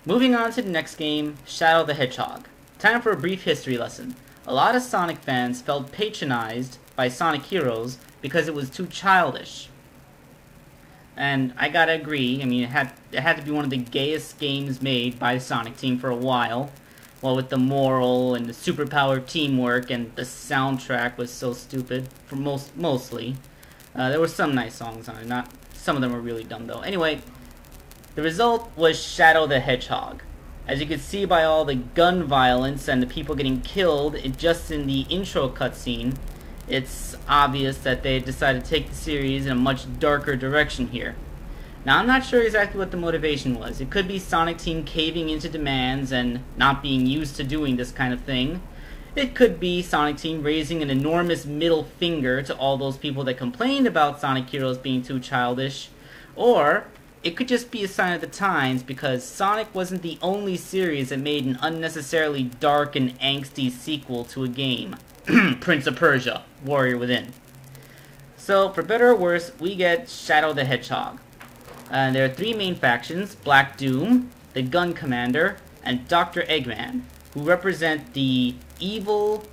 Moving on to the next game, Shadow the Hedgehog. Time for a brief history lesson. A lot of Sonic fans felt patronized by Sonic Heroes because it was too childish. And I gotta agree, I mean, it had to be one of the gayest games made by the Sonic team for a while. Well, with the moral and the superpowered teamwork, and the soundtrack was so stupid, for mostly. There were some nice songs on it, some of them were really dumb though. Anyway, the result was Shadow the Hedgehog. As you can see by all the gun violence and the people getting killed just in the intro cutscene, it's obvious that they decided to take the series in a much darker direction here. Now, I'm not sure exactly what the motivation was. It could be Sonic Team caving into demands and not being used to doing this kind of thing. It could be Sonic Team raising an enormous middle finger to all those people that complained about Sonic Heroes being too childish. Or it could just be a sign of the times, because Sonic wasn't the only series that made an unnecessarily dark and angsty sequel to a game. Prince of Persia, Warrior Within. So, for better or worse, we get Shadow the Hedgehog. There are three main factions: Black Doom, the Gun Commander, and Dr. Eggman, who represent the evil,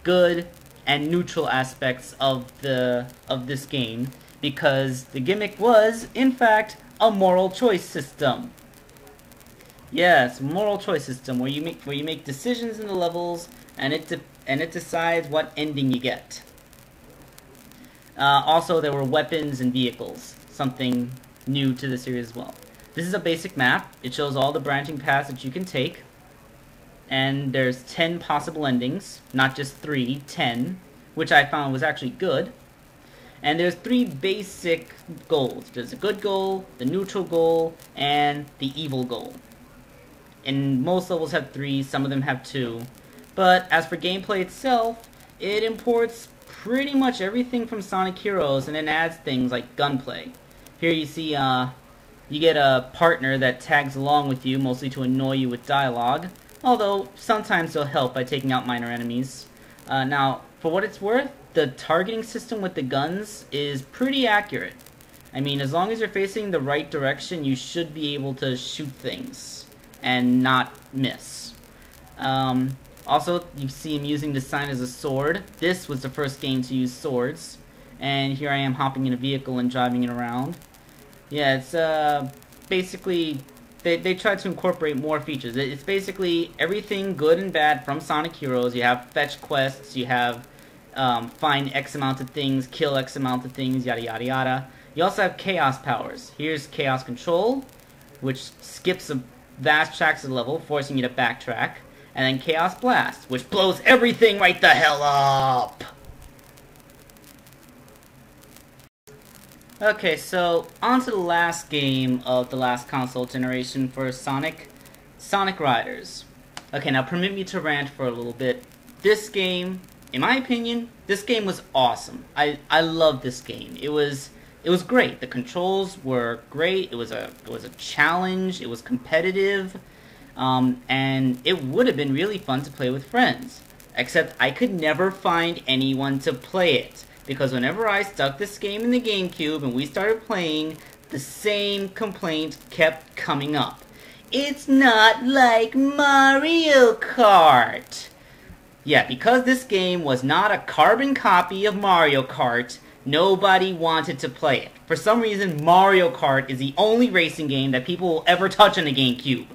good, and neutral aspects of this game, because the gimmick was, in fact, a moral choice system. Yes, moral choice system where you make decisions in the levels, and it decides what ending you get. Also, there were weapons and vehicles, something new to the series as well. This is a basic map. It shows all the branching paths that you can take, and there's 10 possible endings, not just 3, 10, which I found was actually good. And there's 3 basic goals. There's a good goal, the neutral goal, and the evil goal. And most levels have 3, some of them have 2. But as for gameplay itself, it imports pretty much everything from Sonic Heroes, and then adds things like gunplay. Here you see, you get a partner that tags along with you, mostly to annoy you with dialogue, although sometimes they'll help by taking out minor enemies. Now, for what it's worth, the targeting system with the guns is pretty accurate. I mean, as long as you're facing the right direction, you should be able to shoot things and not miss. Also, you see him using the sign as a sword. This was the first game to use swords. And here I am hopping in a vehicle and driving it around. Yeah, it's basically, they tried to incorporate more features. It's basically everything good and bad from Sonic Heroes. You have fetch quests, you have find X amount of things, kill X amount of things, yada yada yada. You also have chaos powers. Here's Chaos Control, which skips a vast tracts of the level, forcing you to backtrack. And then Chaos Blast, which blows everything right the hell up! Okay, so on to the last game of the last console generation for Sonic Riders. Okay, now permit me to rant for a little bit. This game, in my opinion, this game was awesome. I love this game. It was great. The controls were great. It was a challenge. It was competitive, and it would have been really fun to play with friends. Except I could never find anyone to play it, because whenever I stuck this game in the GameCube and we started playing, the same complaint kept coming up. It's not like Mario Kart! Yeah, because this game was not a carbon copy of Mario Kart, nobody wanted to play it. For some reason, Mario Kart is the only racing game that people will ever touch on the GameCube.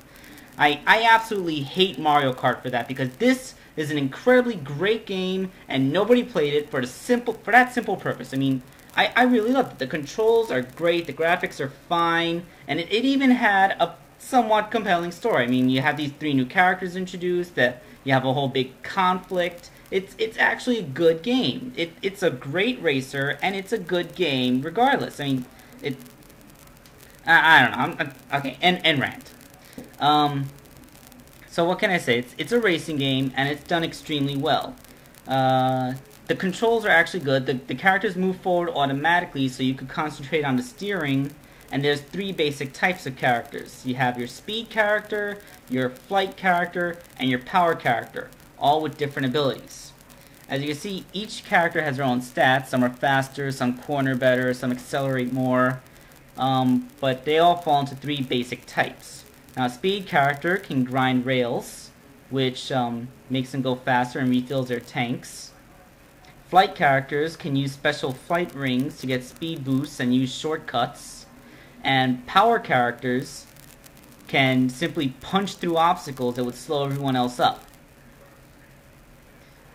I absolutely hate Mario Kart for that, because this is an incredibly great game, and nobody played it for that simple purpose. I mean, I really loved it. The controls are great, the graphics are fine, and it even had a somewhat compelling story. I mean, you have these 3 new characters introduced, that you have a whole big conflict. It's actually a good game. It's a great racer, and it's a good game regardless. I mean, I don't know. Okay, end rant. So what can I say? It's a racing game, and it's done extremely well. The controls are actually good. The characters move forward automatically, so you can concentrate on the steering. And there's 3 basic types of characters. You have your speed character, your flight character, and your power character, all with different abilities. As you can see, each character has their own stats. Some are faster, some corner better, some accelerate more. But they all fall into 3 basic types. Now, Speed character can grind rails, which makes them go faster and refills their tanks. Flight characters can use special flight rings to get speed boosts and use shortcuts. And power characters can simply punch through obstacles that would slow everyone else up.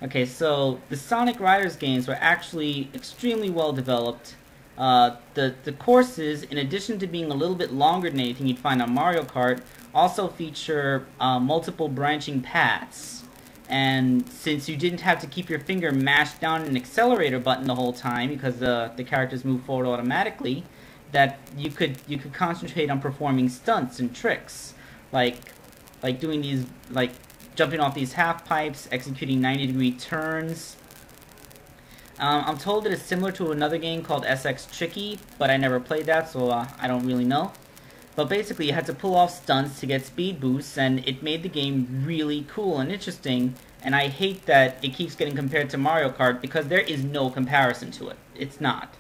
Okay, so the Sonic Riders games were actually extremely well developed. The courses, in addition to being a little bit longer than anything you'd find on Mario Kart, also feature multiple branching paths. And since you didn't have to keep your finger mashed down an accelerator button the whole time because the characters move forward automatically, that you could concentrate on performing stunts and tricks, like doing these, like jumping off these half pipes, executing 90-degree turns. I'm told that it's similar to another game called SX Tricky, but I never played that, so I don't really know. But basically, you had to pull off stunts to get speed boosts, and it made the game really cool and interesting. And I hate that it keeps getting compared to Mario Kart because there is no comparison to it. It's not.